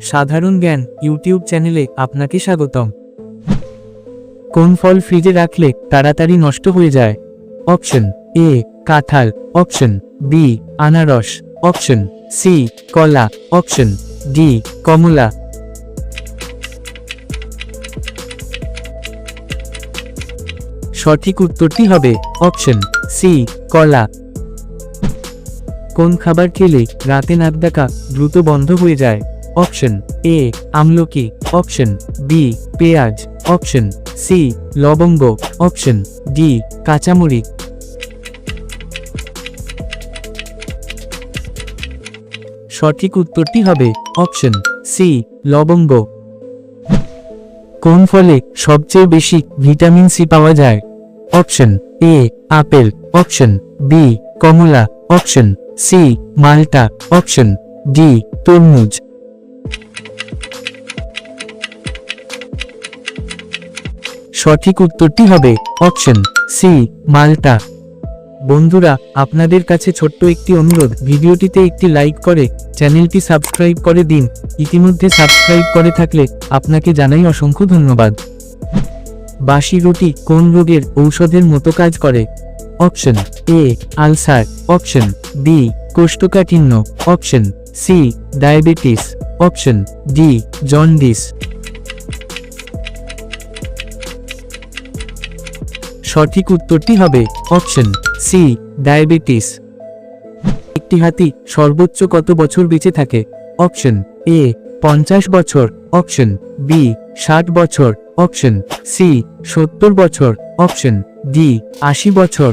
সাধারণ জ্ঞান ইউটিউব চ্যানেলে আপনাকে স্বাগতম। কোন ফল ফ্রিজে রাখলে তাড়াতাড়ি নষ্ট হয়ে যায়? অপশন এ কাঁঠাল, অপশন বি আনারস, অপশন সি কলা, অপশন ডি কমলা। সঠিক উত্তরটি হবে অপশন সি কলা। কোন খাবার খেলে রাতে নাক ডাকা দ্রুত বন্ধ হয়ে যায়? অপশন এ আমলকি, অপশন বি পেঁয়াজ, অপশন সি লবঙ্গ, অপশন ডি কাঁচামরিচ। সঠিক উত্তরটি হবে অপশন সি লবঙ্গ। কোন ফলে সবচেয়ে বেশি ভিটামিন সি পাওয়া যায়? Option A apple, option B কমলা, অপশন সি মাল্টা, অপশন ডি তরমুজ। সঠিক উত্তরটি হবে অপশন সি মাল্টা। বন্ধুরা, আপনাদের কাছে ছোট্ট একটি অনুরোধ, ভিডিওটিতে একটি লাইক করে চ্যানেলটি সাবস্ক্রাইব করে দিন। ইতিমধ্যে সাবস্ক্রাইব করে থাকলে আপনাকে জানাই অসংখ্য ধন্যবাদ। বাসি রুটি কোন রোগের ঔষধের মতো কাজ করে? Option A ulcer, option B কোষ্ঠকাঠিন্য, option C diabetes, option D jaundice. সঠিক উত্তরটি হবে অপশন সি ডায়াবেটিস। একটি হাতি সর্বোচ্চ কত বছর বেঁচে থাকে? অপশন এ 50 বছর, অপশন বি 60 বছর, অপশন সি 70 বছর, অপশন ডি 80 বছর।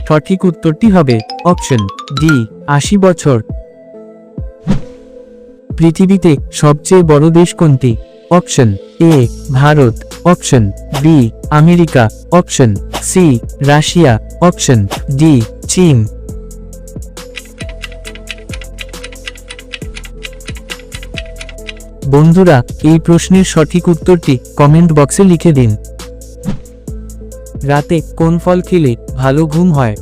সঠিক উত্তরটি হবে অপশন ডি 80 বছর। পৃথিবীতে সবচেয়ে বড় দেশ কোনটি? Option A Bharat, option B America, option C Russia, option D চীন। বন্ধুরা, এই প্রশ্নের সঠিক উত্তরটি কমেন্ট বক্সে লিখে দিন। রাতে কোন ফল খেলে ভালো ঘুম হয়?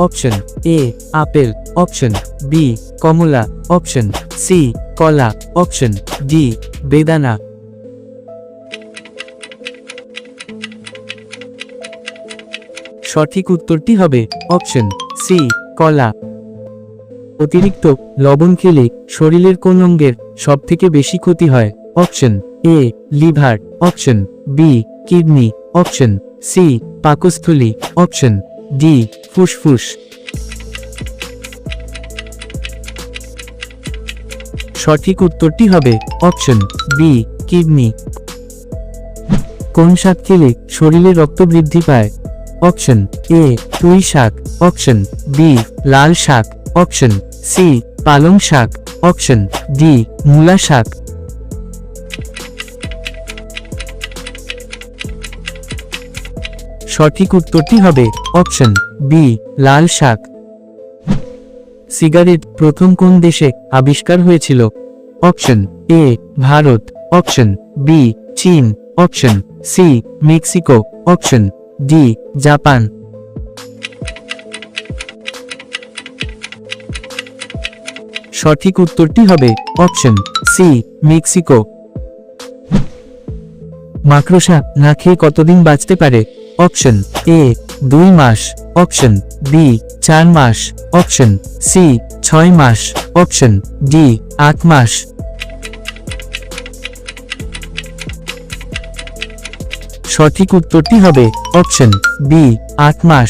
Option A apple, option B কমলা, অপশন সি কলা, অপশন ডি বেদানা। সঠিক উত্তরটি হবে অপশন সি কলা। অতিরিক্ত লবণ খেলে শরীরের কোন অঙ্গের সবথেকে বেশি ক্ষতি হয়? Option A liver, option B kidney, option C পাকস্থলী, অপশন ডি ফুসফুস। সঠিক উত্তরটি হবে অপশন বি কিডনি। কোন শাক খেলে শরীরে রক্ত বৃদ্ধি পায়? অপশন এ পুঁই শাক, অপশন বি লাল শাক, অপশন সি পালং শাক, অপশন ডি মূলা শাক। সঠিক উত্তরটি হবে অপশন বি লাল শাক। সিগারেট প্রথম কোন দেশে আবিষ্কার হয়েছিল? Option A Bharat, option B চীন, option C Mexico, option D Japan. সঠিক উত্তরটি হবে অপশন সি মেক্সিকো। মাকড়সা না খেয়ে কতদিন বাঁচতে পারে? অপশন এ 2 মাস, অপশন বি 4 মাস, অপশন সি 6 মাস, অপশন ডি 8 মাস। সঠিক উত্তরটি হবে অপশন বি 8 মাস।